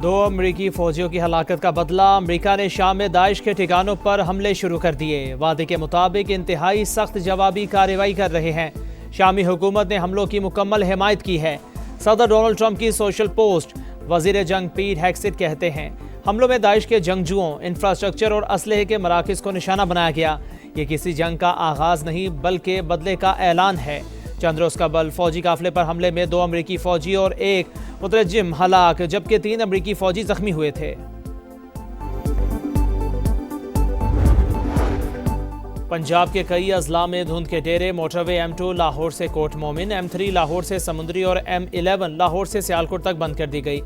दो अमरीकी फौजियों की हलाकत का बदला। अमरीका ने शाम में दाइश के ठिकानों पर हमले शुरू कर दिए। वादे के मुताबिक इंतहाई सख्त जवाबी कार्रवाई कर रहे हैं। शामी हुकूमत ने हमलों की मुकम्मल हिमायत की है। सदर डोनाल्ड ट्रंप की सोशल पोस्ट। वजीर जंग पीट हेगसेट कहते हैं, हमलों में दाइश के जंगजुओं, इंफ्रास्ट्रक्चर और असलहे के मराकज़ को निशाना बनाया गया। ये किसी जंग का आगाज नहीं बल्कि बदले का ऐलान है। चंद रोज कबल फौजी काफिले पर हमले में 2 अमरीकी फौजी और 1 मुतरज्जिम हलाक, जबकि 3 अमरीकी फौजी जख्मी हुए थे। पंजाब के कई अजला में धुंध के डेरे। मोटरवे M2 लाहौर से कोट मोमिन, M3 लाहौर से समुंदरी और M11 लाहौर से सियालकोट तक बंद कर दी गई।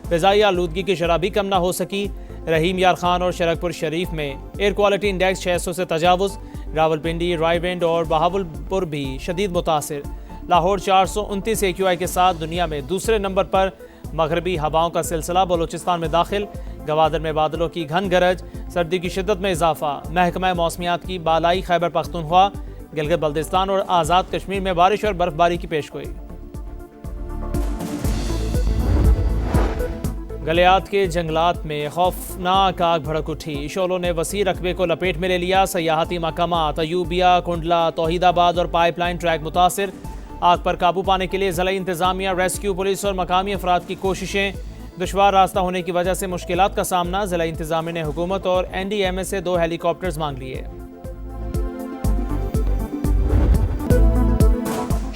फिजाई आलूदगी की शरह भी कम न हो सकी। रहीम यार खान और शरकपुर शरीफ में एयर क्वालिटी इंडेक्स 600 से तजावुज़। रावलपिंडी, रायविंड और बहावलपुर भी शदीद मुतासिर। लाहौर 429 AQI के साथ दुनिया में दूसरे नंबर पर। मगरबी हवाओं का सिलसिला बलूचिस्तान में दाखिल। गवादर में बादलों की घन गरज, सर्दी की शिद्दत में इजाफा। महकमा मौसमियात की बालाई खैबर पख्तूनख्वा, गिलगित बल्तिस्तान और आज़ाद कश्मीर में बारिश और बर्फबारी की पेशगोई। गलियात के जंगलात में खौफनाक आग भड़क उठी। शोलों ने वसी रकबे को लपेट में ले लिया। सयाहती मकामात अयूबिया, कुंडला, तौहीदाबाद और पाइपलाइन ट्रैक मुतासिर। आग पर काबू पाने के लिए ज़िला इंतजामिया, रेस्क्यू, पुलिस और मकामी अफराद की कोशिशें। दुश्वार रास्ता होने की वजह से मुश्किलात का सामना। ज़िला इंतजामिया ने हुकूमत और NDMA से 2 हेलीकॉप्टर्स मांग लिए।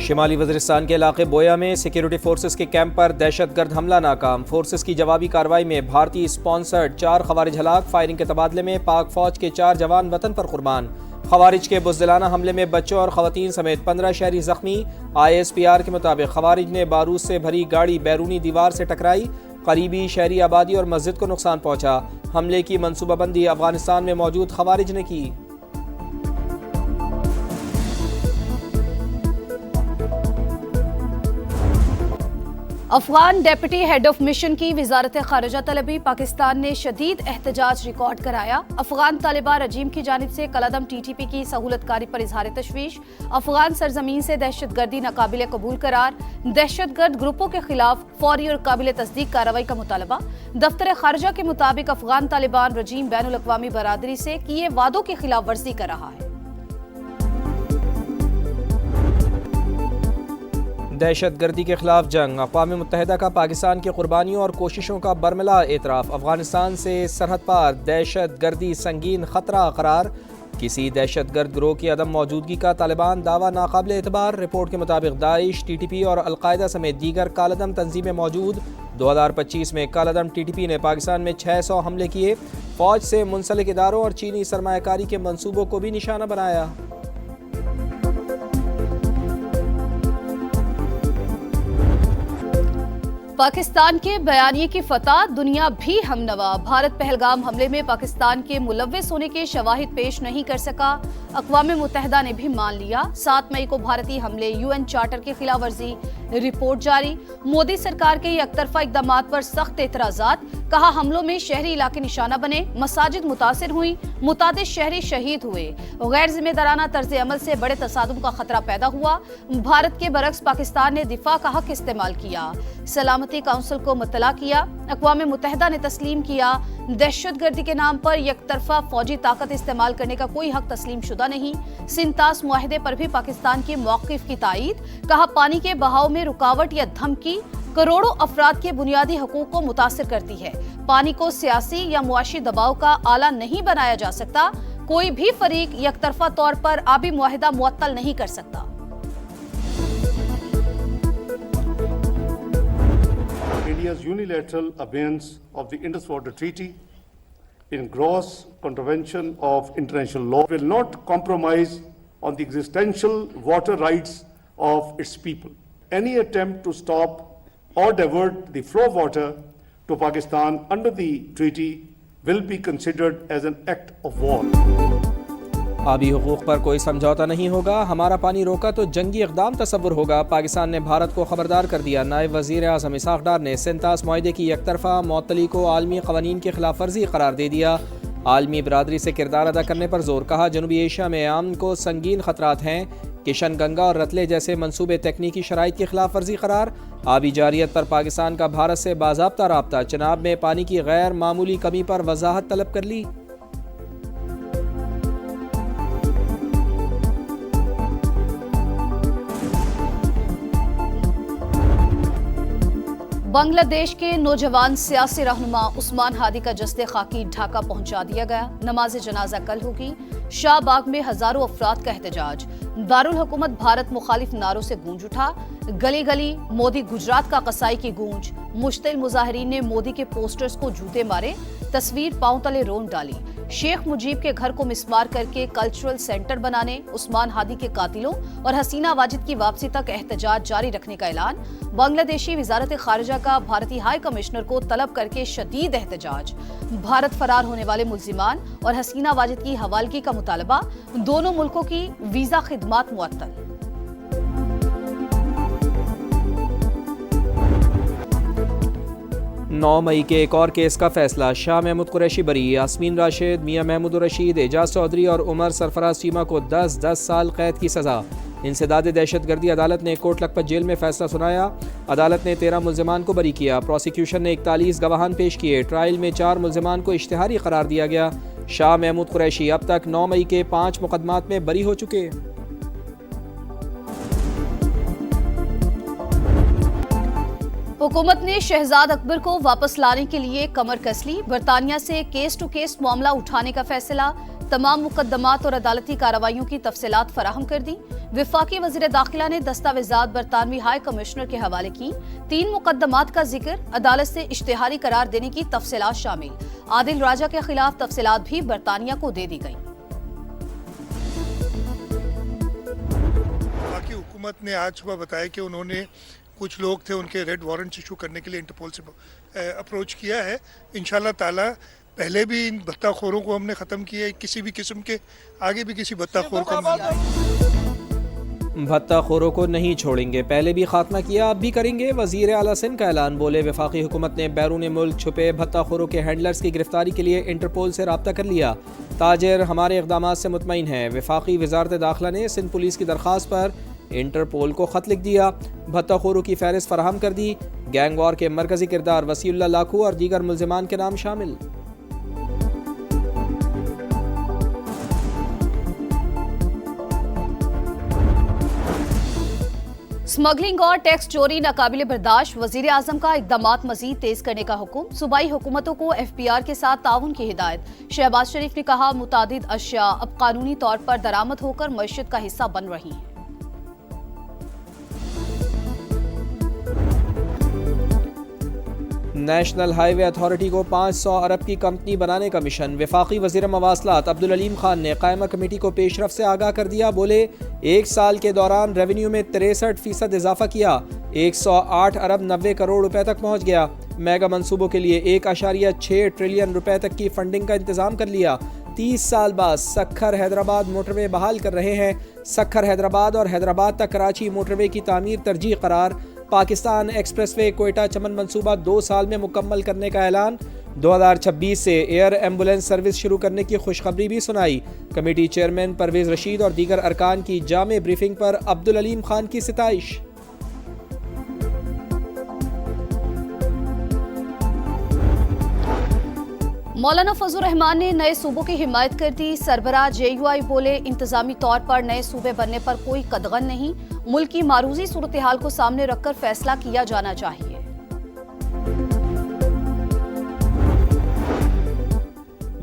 शिमाली वज़ीरिस्तान के इलाके बोया में सिक्योरिटी फोर्सेस के कैंप पर दहशतगर्द हमला नाकाम। फोर्सेस की जवाबी कार्रवाई में भारतीय स्पॉन्सर्ड 4 खवारिज हलाक। फायरिंग के तबादले में पाक फौज के 4 जवान वतन पर कुर्बान। खवारिज के बुज़दिलाना हमले में बच्चों और ख़वातीन समेत 15 शहरी जख्मी। ISPR के मुताबिक खवारिज ने बारूद से भरी गाड़ी बैरूनी दीवार से टकराई। करीबी शहरी आबादी और मस्जिद को नुकसान पहुंचा। हमले की मनसूबाबंदी अफगानिस्तान में मौजूद खवारिज ने की। Afghan deputy head of mission की वजारत खारजा तलबी। पाकिस्तान ने शदीद एहतजाज रिकॉर्ड कराया। अफगान तालिबान रजीम की जानिब से कलअदम TTP की सहूलतकारी पर इजहार तशवीश। अफगान सरजमीन से दहशतगर्दी नाकाबिल कबूल करार। दहशतगर्द ग्रुपों के खिलाफ फौरी और काबिल तस्दीक कार्रवाई का मुतालबा। दफ्तर खारजा के मुताबिक अफगान तालिबान रजीम बैनुल अक़वामी बरादरी से किए वादों की खिलाफ वर्जी कर रहा है। दहशतगर्दी के खिलाफ जंग। अक़वाम मुत्तहिदा का पाकिस्तान की कुर्बानियों और कोशिशों का बरमला एतराफ़। अफगानिस्तान से सरहद पार दहशतगर्दी संगीन खतरा करार। किसी दहशतगर्द गिरोह की अदम मौजूदगी का तालिबान दावा नाकाबिल एतबार। रिपोर्ट के मुताबिक दाइश, TTP और अलकायदा समेत दीगर कालदम तंजीमें मौजूद। 2025 में कालदम TTP ने पाकिस्तान में 600 हमले किए। फौज से मुंसलिक इदारों और चीनी सरमायाकारी के मंसूबों को भी निशाना बनाया। पाकिस्तान के बयानिए की फतह, दुनिया भी हमनवा। भारत पहलगाम हमले में पाकिस्तान के मुलव्विस होने के शवाहिद पेश नहीं कर सका। अक़वाम मुत्तहिदा ने भी मान लिया। 7 मई को भारतीय हमले, UN चार्टर की खिलाफ वर्जी। रिपोर्ट जारी। मोदी सरकार के एकतरफा इक़दामात पर सख्त एतराज़ात। कहा हमलों में शहरी इलाके निशाना बने, मसाजिद मुतासिर हुई, मुतादिद शहरी शहीद हुए। गैर जिम्मेदाराना तर्ज अमल से बड़े तसादुम का खतरा पैदा हुआ। भारत के बरक्स पाकिस्तान ने दिफा का हक इस्तेमाल किया। सलामती काउंसिल को मुत्तला किया। अक़वाम मुत्तहिदा ने तस्लीम किया दहशतगर्दी के नाम पर यकतरफा फौजी ताकत इस्तेमाल करने का कोई हक तस्लीम शुदा नहीं। सिंतास मुआहदे पर भी पाकिस्तान के मौक़िफ़ की तायीद। कहा पानी के बहाव में रुकावट या धमकी करोड़ों अफराद के बुनियादी हकूक को मुतासिर करती है। पानी को सियासी या मुआशी दबाव का आला नहीं बनाया जा सकता। कोई भी फरीक यकतरफा तौर पर आबी मुआहिदा मुअत्तल नहीं कर सकता। India's unilateral abeyance of the Indus Water Treaty in gross contravention of international law will not compromise on the existential water rights of its people. Any attempt to stop or divert the flow of water to Pakistan under the treaty will be considered as an act of war. आबी हुकूक पर कोई समझौता नहीं होगा। हमारा पानी रोका तो जंगी इक़दाम तसव्वुर होगा। पाकिस्तान ने भारत को खबरदार कर दिया। नायब वज़ीर आज़म इसहाक़ डार ने सिंतास मुआहदे की एकतरफा मुअत्तली को आलमी क़वानीन की खिलाफ वर्जी करार दे दिया। आलमी बरादरी से किरदार अदा करने पर जोर। कहा जनूबी एशिया में आम को संगीन खतरात हैं। किशन गंगा और रतले जैसे मंसूबे तकनीकी शराइत की खिलाफ वर्जी करार। आबी जारियत पर पाकिस्तान का भारत से बाज़ाब्ता राब्ता। चनाब में पानी की गैर मामूली कमी पर वजाहत तलब कर ली। बांग्लादेश के नौजवान सियासी रहनुमा उस्मान हादी का जस्ते खाकी ढाका पहुंचा दिया गया। नमाज जनाजा कल होगी। शाहबाग में हजारों अफराद का एहतजाज। दारुल हुकूमत भारत मुखालिफ नारों से गूंज उठा। गली गली मोदी गुजरात का कसाई की गूंज। मुश्तिल मुजाहिरीन ने मोदी के पोस्टर्स को जूते मारे। तस्वीर पांव तले रोंद डाली। शेख मुजीब के घर को मिसमार करके कल्चरल सेंटर बनाने, उस्मान हादी के कातिलों और हसीना वाजिद की वापसी तक एहतजाज जारी रखने का ऐलान। बांग्लादेशी वजारत खारिजा का भारतीय हाई कमिश्नर को तलब करके शदीद एहतजाज। भारत फरार होने वाले मुल्जिमान और हसीना वाजिद की हवालगी का मुतालबा। दोनों मुल्कों की वीजा खिदमात मुअत्तल। 9 मई के एक और केस का फैसला। शाह महमूद कुरैशी बरी। यास्मीन राशिद, मियां महमूद रशीद, एजाज चौधरी और उमर सरफराज चीमा को 10-10 साल कैद की सजा। इंसदाद दहशतगर्दी अदालत ने कोट लखपत जेल में फैसला सुनाया। अदालत ने 13 मुल्जिमान को बरी किया। प्रोसिक्यूशन ने 41 गवाहान पेश किए। ट्रायल में 4 मुल्जिमान को इश्तिहारी करार दिया गया। शाह महमूद कुरैशी अब तक 9 मई के 5 मुकदमात में बरी हो चुके। हुकूमत ने शहजाद अकबर को वापस लाने के लिए कमर कस ली। बरतानिया से केस टू केस मामला उठाने का फैसला। तमाम मुकदमात और अदालती कार्रवाइयों की तफसीलात फराहम कर दी। विफाकी वजीर दाखिला ने दस्तावेजात बरतानवी हाई कमिश्नर के हवाले की। 3 मुकदमात का जिक्र, अदालत से इश्तिहारी करार देने की तफसीलात शामिल। आदिल राजा के खिलाफ तफसीलात भी बरतानिया को दे दी गई। बाकी हुकूमत ने आज सुबह बताया कि उन्होंने कुछ लोग थे उनके रेड वारंट इशू करने के लिए इंटरपोल से अप्रोच किया है। इंशाल्लाह ताला पहले भी इन भत्ताखोरों को हमने ख़त्म किया है, किसी भी किस्म के आगे भी किसी भत्ताखोर को भत्ताखोरों को नहीं छोड़ेंगे। पहले भी खात्मा किया, अब भी करेंगे। वजीर आला सिंध का ऐलान। बोले वफाकी हुकूमत ने बैरून मुल्क छुपे भत्ताखोरों के हैंडलर्स की गिरफ्तारी के लिए इंटरपोल से रब्ता कर लिया। ताजिर हमारे इक़दामात से मुतमईन है। वफाकी वजारत दाखिला ने सिंध पुलिस की दरख्वास्त पर इंटरपोल को खत लिख दिया। भत्ताखोरों की फहरिस्त फराहम कर दी। गैंग वॉर के मरकजी किरदार वसीउल्लाह लाखू और दीगर मुल्जिमान के नाम शामिल। स्मगलिंग और टैक्स चोरी नाकाबिले बर्दाश्त। वजीर आजम का इकदामात मजीद तेज करने का हुक्म। सूबाई हुकूमतों को FPR के साथ ताउन की हिदायत। शहबाज शरीफ ने कहा, मुतादिद अशिया अब कानूनी तौर पर दरामद होकर मईशत का हिस्सा बन रही हैं। नेशनल हाईवे अथॉरिटी को 500 अरब की कंपनी बनाने का मिशन। वफाकी वज़ीर मवासलात अब्दुल अलीम खान ने कायमा कमेटी को पेशरफ से आगाह कर दिया। बोले 1 साल के दौरान रेवेन्यू में 63% इजाफा किया। 108 अरब 90 करोड़ रुपए तक पहुँच गया। मेगा मंसूबों के लिए 1.6 ट्रिलियन रुपए तक की फंडिंग का इंतजाम कर लिया। 30 साल बाद सक्खर हैदराबाद मोटरवे बहाल कर रहे हैं। सक्खर हैदराबाद और हैदराबाद तक कराची मोटरवे की तामीर तरजीह करार। पाकिस्तान एक्सप्रेसवे कोयटा चमन मंसूबा 2 साल में मुकम्मल करने का ऐलान। 2026 से एयर एम्बुलेंस सर्विस शुरू करने की खुशखबरी भी सुनाई। कमेटी चेयरमैन परवेज रशीद और दीगर अरकान की जामे ब्रीफिंग पर अब्दुल अलीम खान की सिताइश। मौलाना फजलुर रहमान ने नए सूबों की हिमायत कर दी। सरबराह JUI बोले, इंतजामी तौर पर नए सूबे बनने पर कोई कदगन नहीं। मुल्क की मारूजी सूरत हाल को सामने रखकर फैसला किया जाना चाहिए।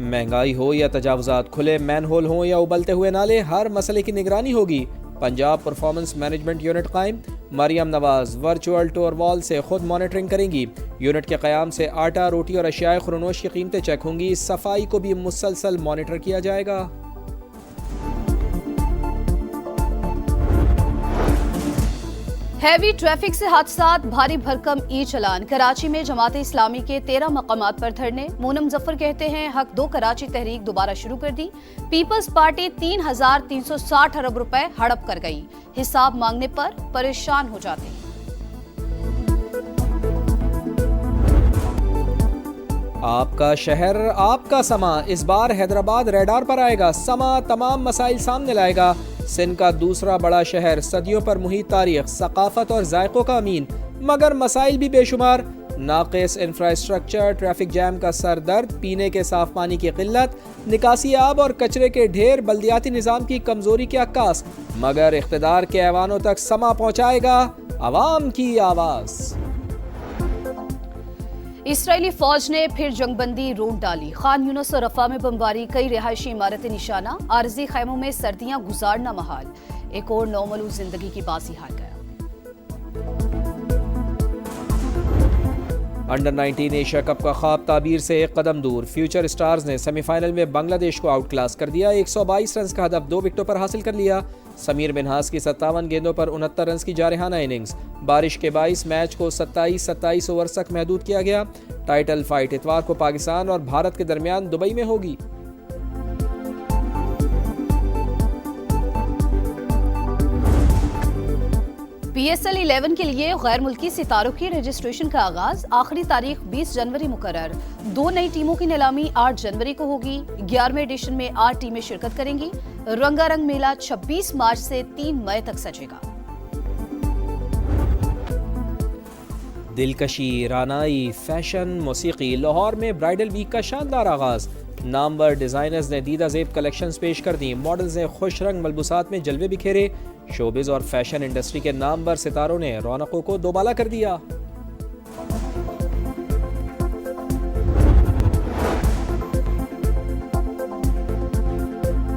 महंगाई हो या तजावुजात, खुले मैनहोल हो या उबलते हुए नाले, हर मसले की निगरानी होगी। पंजाब परफॉर्मेंस मैनेजमेंट यूनिट कायम। Maryam Nawaz virtual tour wall से खुद मॉनिटरिंग करेंगी। यूनिट के क़याम से आटा, रोटी और अशियाए खुरनोश की कीमतें चेक होंगी। सफाई को भी मुसलसल मॉनिटर किया जाएगा। हैवी ट्रैफिक से हादसात, भारी भरकम ई चलान। कराची में जमात इस्लामी के 13 मकामात पर धरने। मोनम जफर कहते हैं, हक दो कराची तहरीक दोबारा शुरू कर दी। पीपल्स पार्टी 3,360 अरब रुपए हड़प कर गई। हिसाब मांगने पर परेशान हो जाते हैं। आपका शहर, आपका समा। इस बार हैदराबाद रेडार पर आएगा। समा तमाम मसाइल सामने लाएगा। सिंध का दूसरा बड़ा शहर, सदियों पर मुहित तारीख, सकाफत और जायकों का अमीन, मगर मसाइल भी बेशुमार। नाक़िस इंफ्रास्ट्रक्चर, ट्रैफिक जैम का सर दर्द, पीने के साफ पानी की किल्लत, निकासी आब और कचरे के ढेर बल्दियाती निज़ाम की कमजोरी के अक्कास, मगर इख्तिदार के ऐवानों तक समा पहुंचाएगा अवाम की आवाज़। इसराइली फौज ने फिर जंगबंदी रोक डाली। खान यूनुस और रफा में बमबारी, कई रिहायशी इमारतें निशाना, आरजी खैमों में सर्दियां गुजारना महाल। एक और नौमलू जिंदगी की बाजी हार गया। अंडर 19 एशिया कप का ख्वाब ताबीर से एक कदम दूर। फ्यूचर स्टार्स ने सेमीफाइनल में बांग्लादेश को आउट क्लास कर दिया। 122 रन का हदफ 2 विकेटों पर हासिल कर लिया। समीर मिन्हास की 57 गेंदों पर 69 रन की जारहाना इनिंग्स। बारिश के बाइस मैच को 27 ओवर तक महदूद किया गया। टाइटल फाइट इतवार को पाकिस्तान और भारत के दरमियान दुबई में होगी। PSL 11 के लिए गैर मुल्की सितारों की रजिस्ट्रेशन का आगाज। आखिरी तारीख 20 जनवरी मुकर्रर। 2 नई टीमों की नीलामी 8 जनवरी को होगी। 11वें एडिशन में 8 टीमें शिरकत करेंगी। रंगारंग मेला 26 मार्च से 3 मई तक सजेगा। दिलकशी, रानाई, फैशन, मौसीकी। लाहौर में ब्राइडल वीक का शानदार आगाज। नामवर डिजाइनर्स ने दीदा ज़ेब कलेक्शंस पेश कर दी। मॉडल्स ने खुश रंग मलबूसात में जलवे बिखेरे। शोबिज और फैशन इंडस्ट्री के नामवर सितारों ने रौनकों को दोबाला कर दिया।